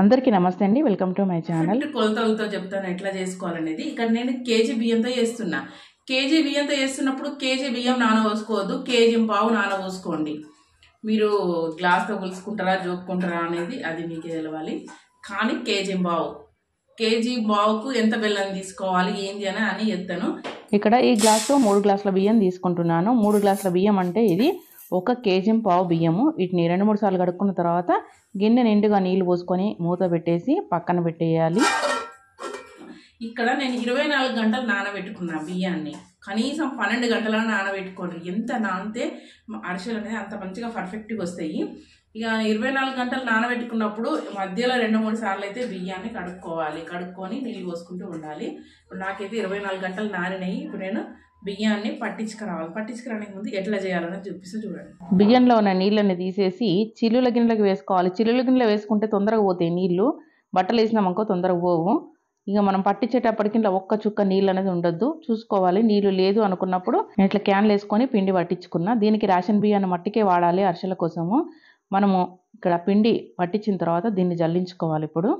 అందరికీ నమస్తే అండి. Welcome to my channel. కొలతలతో చెప్తాను ఎట్లా చేసుకోవాలనేది. ఇక్కడ నేను కేజీ బియ్యంతో చేస్తున్నా. కేజీ బియ్యంతో చేస్తున్నప్పుడు కేజీ బియ్యం నానబోసుకోవద్దు, కేజీ పావు నానబోసుకోండి. మీరు గ్లాస్తో కొలుసుకుంటారా జోక్కుంటారా అనేది అది మీకు తెలవాలి. కానీ కేజీ బావుకు ఎంత బెల్లం తీసుకోవాలి ఏంది అని చెప్తాను. ఇక్కడ ఈ గ్లాస్తో 3 గ్లాసుల బియ్యం తీసుకుంటున్నాను. 3 గ్లాసుల బియ్యం అంటే ఇది 1 కేజీ పావు బియ్యము. వీటిని 2-3 సార్లు కడుక్కున్న తర్వాత గిన్నె నిండుగా నీళ్లు పోసుకొని మూత పెట్టేసి పక్కన పెట్టేయాలి. ఇక్కడ నేను 24 గంటలు నానబెట్టుకున్నా బియ్యాన్ని. కనీసం 12 గంటల నానబెట్టుకోండి. ఎంత నానితే అరిసెలు అనేది అంత మంచిగా పర్ఫెక్ట్గా వస్తాయి. ఇక 24 గంటలు నానబెట్టుకున్నప్పుడు మధ్యలో 2-3 సార్లు అయితే బియ్యాన్ని కడుక్కొని నీళ్ళు పోసుకుంటూ ఉండాలి. ఇప్పుడు నాకైతే 24 గంటలు నానినాయి. ఇప్పుడు నేను బియ్యాన్ని పట్టించుకురావడానికి ముందు ఎట్లా చేయాలని చూపిస్తూ చూడండి. బియ్యంలో ఉన్న నీళ్ళని తీసేసి చిల్లుల గిన్నెలకు వేసుకోవాలి. చిల్లుల గిన్నెలో వేసుకుంటే తొందరగా పోతాయి నీళ్లు. బట్టలు వేసినామనుకో తొందరగా పోవు. ఇక మనం పట్టించేటప్పటికి ఇలా ఒక్క చుక్క నీళ్ళు అనేది ఉండొద్దు, చూసుకోవాలి. నీళ్ళు లేదు అనుకున్నప్పుడు నేను ఇట్లా క్యాన్లు వేసుకొని పిండి పట్టించుకున్నా. దీనికి రేషన్ బియ్యాన్ని మట్టికే వాడాలి అరిసెల కోసము. మనము ఇక్కడ పిండి పట్టించిన తర్వాత దీన్ని జల్లించుకోవాలి. ఇప్పుడు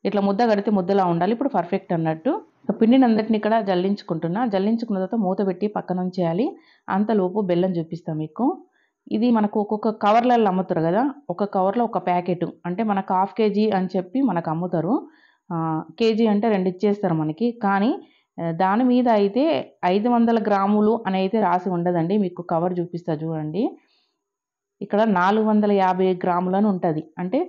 ఇట్లా ముద్ద కడితే ముద్దలా ఉండాలి. ఇప్పుడు పర్ఫెక్ట్ అన్నట్టు పిండిని అందరిని ఇక్కడ జల్లించుకున్న తర్వాత మూత పెట్టి పక్కన ఉంచేయాలి. అంతలోపు బెల్లం చూపిస్తాం మీకు. ఇది మనకు ఒక్కొక్క కవర్లలో అమ్ముతారు కదా, ఒక కవర్లో ఒక ప్యాకెట్ అంటే మనకు 1/2 కేజీ అని చెప్పి మనకు అమ్ముతారు. కేజీ అంటే 2 ఇచ్చేస్తారు మనకి. కానీ దాని మీద అయితే 500 గ్రాములు అని అయితే రాసి ఉండదండి. మీకు కవర్ చూపిస్తా చూడండి. ఇక్కడ 450 గ్రాములని ఉంటుంది. అంటే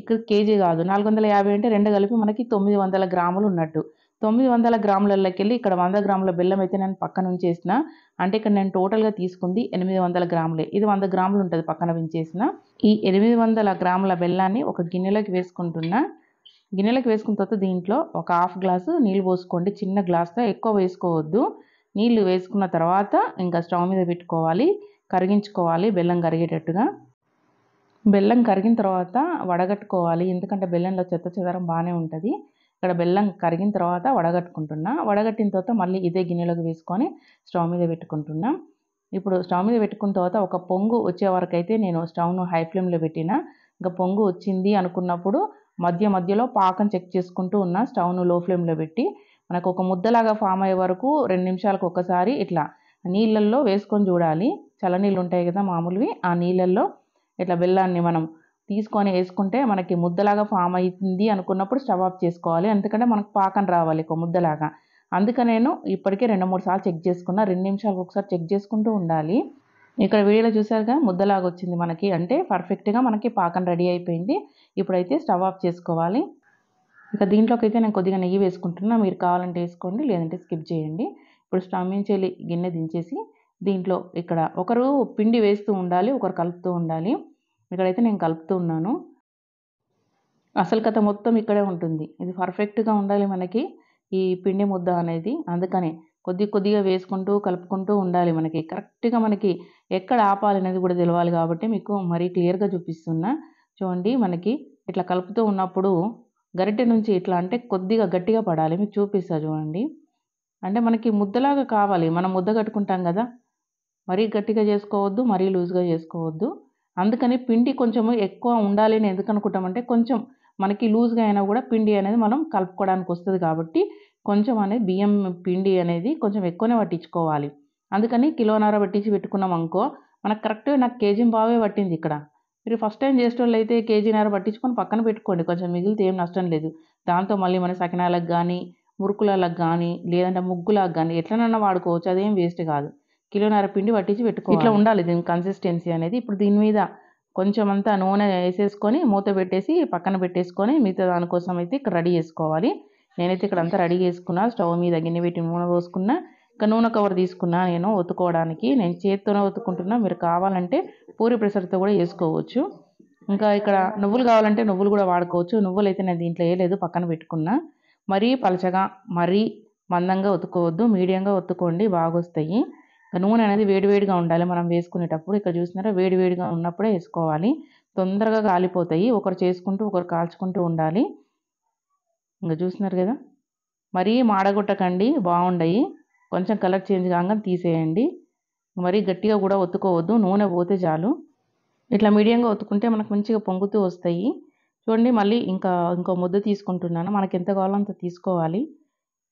ఇక్కడ కేజీ కాదు, 450 అంటే 2 కలిపి మనకి 900 గ్రాములు ఉన్నట్టు. 900 గ్రాములకి వెళ్ళి ఇక్కడ 100 గ్రాముల బెల్లం అయితే నేను పక్కన ఉంచేసిన. అంటే ఇక్కడ నేను టోటల్గా తీసుకుంది 800 గ్రాములే. ఇది 100 గ్రాములు ఉంటుంది పక్కన ఉంచేసిన. ఈ 800 గ్రాముల బెల్లాన్ని ఒక గిన్నెలోకి వేసుకుంటున్నా. గిన్నెలోకి వేసుకున్న తర్వాత దీంట్లో ఒక 1/2 గ్లాసు నీళ్ళు పోసుకోండి. చిన్న గ్లాస్తో, ఎక్కువ వేసుకోవద్దు. నీళ్ళు వేసుకున్న తర్వాత ఇంకా స్టవ్ మీద పెట్టుకోవాలి, కరిగించుకోవాలి బెల్లం కరిగేటట్టుగా. బెల్లం కరిగిన తర్వాత వడగట్టుకోవాలి, ఎందుకంటే బెల్లంలో చెదరం బాగానే ఉంటుంది. ఇక్కడ బెల్లం కరిగిన తర్వాత వడగట్టుకుంటున్నా. వడగట్టిన తర్వాత మళ్ళీ ఇదే గిన్నెలోకి వేసుకొని స్టవ్ మీద పెట్టుకుంటున్నా. ఇప్పుడు స్టవ్ మీద పెట్టుకున్న తర్వాత ఒక పొంగు వచ్చే వరకు అయితే నేను స్టవ్ను హై ఫ్లేమ్లో పెట్టిన. ఇంకా పొంగు వచ్చింది అనుకున్నప్పుడు మధ్యలో పాకం చెక్ చేసుకుంటూ ఉన్నా. స్టవ్ను లో ఫ్లేమ్లో పెట్టి మనకు ఒక ముద్దలాగా ఫామ్ అయ్యే వరకు 2 నిమిషాలకు ఒకసారి ఇట్లా నీళ్ళల్లో వేసుకొని చూడాలి. చల్లనీళ్ళు ఉంటాయి కదా మామూలువి, ఆ నీళ్ళల్లో ఇట్లా బెల్లాన్ని మనం తీసుకొని వేసుకుంటే మనకి ముద్దలాగా ఫామ్ అవుతుంది అనుకున్నప్పుడు స్టవ్ ఆఫ్ చేసుకోవాలి. ఎందుకంటే మనకు పాకం రావాలి ఒక ముద్దలాగా. అందుకని నేను ఇప్పటికే 2-3 సార్లు చెక్ చేసుకున్నా. 2 నిమిషాలకు ఒకసారి చెక్ చేసుకుంటూ ఉండాలి. ఇక్కడ వీడియోలో చూసారుగా ముద్దలాగా వచ్చింది మనకి, అంటే పర్ఫెక్ట్గా మనకి పాకం రెడీ అయిపోయింది. ఇప్పుడైతే స్టవ్ ఆఫ్ చేసుకోవాలి. ఇక దీంట్లోకి అయితే నేను కొద్దిగా నెయ్యి వేసుకుంటున్నా. మీరు కావాలంటే వేసుకోండి, లేదంటే స్కిప్ చేయండి. ఇప్పుడు స్టవ్ నుంచి వెళ్ళి గిన్నె దించేసి దీంట్లో ఇక్కడ ఒకరు పిండి వేస్తూ ఉండాలి, ఒకరు కలుపుతూ ఉండాలి. ఇక్కడైతే నేను కలుపుతూ ఉన్నాను. అసలు కథ మొత్తం ఇక్కడే ఉంటుంది. ఇది పర్ఫెక్ట్గా ఉండాలి మనకి ఈ పిండి ముద్ద అనేది. అందుకనే కొద్దిగా వేసుకుంటూ కలుపుకుంటూ ఉండాలి. మనకి కరెక్ట్గా మనకి ఎక్కడ ఆపాలి అనేది కూడా తెలవాలి. కాబట్టి మీకు మరీ క్లియర్గా చూపిస్తున్నా చూడండి. మనకి ఇట్లా కలుపుతూ ఉన్నప్పుడు గరిటె నుంచి ఇట్లా అంటే కొద్దిగా గట్టిగా పడాలి. మీకు చూపిస్తా చూడండి. అంటే మనకి ముద్దలాగా కావాలి. మనం ముద్ద కట్టుకుంటాం కదా, మరీ గట్టిగా చేసుకోవద్దు, మరీ లూజ్గా చేసుకోవద్దు. అందుకని పిండి కొంచెము ఎక్కువ ఉండాలి అని ఎందుకు అనుకుంటామంటే కొంచెం మనకి లూజ్గా అయినా కూడా పిండి అనేది మనం కలుపుకోవడానికి వస్తుంది. కాబట్టి కొంచెం అనేది బియ్యం పిండి అనేది కొంచెం ఎక్కువనే పట్టించుకోవాలి. అందుకని 1.5 కిలో పట్టించి పెట్టుకున్నాం అనుకో, మనకు కరెక్ట్గా నాకు కేజీ బావే పట్టింది. ఇక్కడ మీరు ఫస్ట్ టైం చేసేటోళ్ళు అయితే 1.5 కిలో పట్టించుకొని పక్కన పెట్టుకోండి. కొంచెం మిగిలితే ఏం నష్టం లేదు. దాంతో మళ్ళీ మన సకినాలకు కానీ, మురుకులకు కానీ, లేదంటే ముగ్గులకు కానీ ఎట్లనన్నా వాడుకోవచ్చు. అదేం వేస్ట్ కాదు. 1.5 కిలో పిండి పట్టించి పెట్టుకోవాలి. ఇట్లా ఉండాలి దీని కన్సిస్టెన్సీ అనేది. ఇప్పుడు దీని మీద కొంచెం అంతా నూనె వేసేసుకొని మూత పెట్టేసి పక్కన పెట్టేసుకొని మిగతా దానికోసం అయితే ఇక్కడ రెడీ చేసుకోవాలి. నేనైతే ఇక్కడ అంతా రెడీ చేసుకున్నా. స్టవ్ మీద గిన్నె పెట్టి నూనె పోసుకున్నా. ఇంకా నూనె కవర్ తీసుకున్నా నేను ఒత్తుకోవడానికి. నేను చేతితోనే ఒత్తుకుంటున్నా. మీరు కావాలంటే పూరి ప్రెషర్తో కూడా వేసుకోవచ్చు. ఇంకా ఇక్కడ నువ్వులు కావాలంటే నువ్వులు కూడా వాడుకోవచ్చు. నువ్వులు అయితే నేను దీంట్లో వేయలేదు, పక్కన పెట్టుకున్నా. మరీ పలచగా మరీ మందంగా ఒత్తుకోవద్దు, మీడియంగా ఒత్తుకోండి, బాగా వస్తాయి. నూనె అనేది వేడివేడిగా ఉండాలి మనం వేసుకునేటప్పుడు. ఇక్కడ చూసినారా, వేడివేడిగా ఉన్నప్పుడే వేసుకోవాలి. తొందరగా కాలిపోతాయి. ఒకరు చేసుకుంటూ ఒకరు కాల్చుకుంటూ ఉండాలి. ఇంకా చూస్తున్నారు కదా, మరీ మాడగొట్టకండి, బాగుండయి. కొంచెం కలర్ చేంజ్ కాగా తీసేయండి. మరీ గట్టిగా కూడా ఒత్తుకోవద్దు, నూనె పోతే చాలు. ఇట్లా మీడియంగా ఒత్తుకుంటే మనకు మంచిగా పొంగుతూ వస్తాయి. చూడండి మళ్ళీ ఇంకో ముద్ద తీసుకుంటున్నాను. మనకి ఎంత కావాలో అంత తీసుకోవాలి.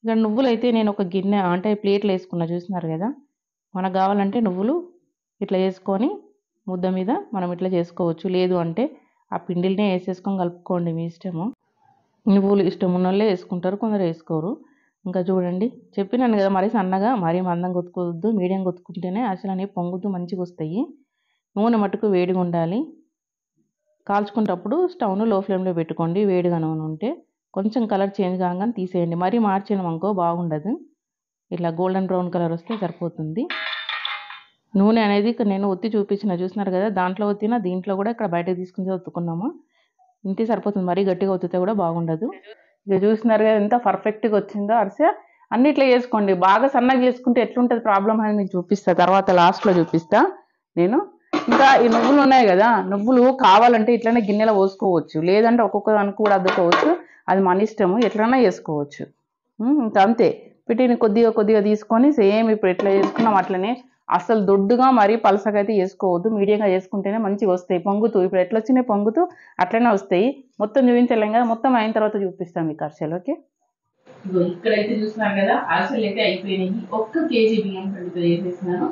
ఇక నువ్వులైతే నేను ఒక గిన్నె అంటే ప్లేట్లో వేసుకున్నా చూస్తున్నారు కదా. మనకు కావాలంటే నువ్వులు ఇట్లా వేసుకొని ముద్ద మీద మనం ఇట్లా చేసుకోవచ్చు. లేదు అంటే ఆ పిండిలనే వేసేసుకొని కలుపుకోండి, మీ ఇష్టము. నువ్వులు ఇష్టం ఉన్నోళ్ళే వేసుకుంటారు, కొందరు వేసుకోరు. ఇంకా చూడండి చెప్పినాను కదా, మరీ సన్నగా మరీ మందంగా ఒత్తుకోవద్దు, మీడియం ఒత్తుకుంటేనే అసలు అనేవి పొంగుతూ మంచిగా వస్తాయి. నూనె మట్టుకు వేడిగా ఉండాలి. కాల్చుకునేటప్పుడు స్టవ్ను లో ఫ్లేమ్లో పెట్టుకోండి. వేడిగా నూనె ఉంటే కొంచెం కలర్ చేంజ్ కాగానే తీసేయండి. మరీ మార్చాను అనుకో బాగుండదు. ఇట్లా గోల్డెన్ బ్రౌన్ కలర్ వస్తే సరిపోతుంది. నూనె అనేది నేను ఒత్తి చూస్తున్నారు కదా, దాంట్లో ఒత్తినా దీంట్లో కూడా ఇక్కడ బయటకు తీసుకుని ఒత్తుకున్నాము. ఇంతే సరిపోతుంది, మరీ గట్టిగా ఒత్తితే కూడా బాగుండదు. ఇక చూస్తున్నారు కదా ఎంత పర్ఫెక్ట్గా వచ్చిందో అరిసె. అన్ని ఇట్లా చేసుకోండి. బాగా సన్నగా చేసుకుంటే ఎట్లుంటుంది ప్రాబ్లం అనేది మీకు చూపిస్తా, తర్వాత లాస్ట్లో చూపిస్తా నేను. ఇంకా ఈ నువ్వులు ఉన్నాయి కదా, నువ్వులు కావాలంటే ఇట్లనే గిన్నెలో పోసుకోవచ్చు, లేదంటే ఒక్కొక్క దానికి కూడా అద్దుకోవచ్చు. అది మన ఇష్టము, ఎట్లన్నా చేసుకోవచ్చు. ఇంకా అంతే. వీటిని కొద్దిగా తీసుకొని సేమ్ ఇప్పుడు ఎట్లా చేసుకున్నాం అట్లనే, అసలు దొడ్డుగా మరీ పలసగా అయితే చేసుకోవద్దు, మీడియంగా చేసుకుంటేనే మంచిగా వస్తాయి పొంగుతూ. ఇప్పుడు ఎట్లా వచ్చినాయి పొంగుతూ అట్లనే వస్తాయి. మొత్తం చూపించలేం కదా, మొత్తం అయిన తర్వాత చూపిస్తాం మీకు అరిసెలు. ఓకే, ఇక్కడైతే చూస్తున్నారు కదా అరిసెలు అయితే అయిపోయినాయి. 1 kg బియ్యం పిండితో చేసేసినాను.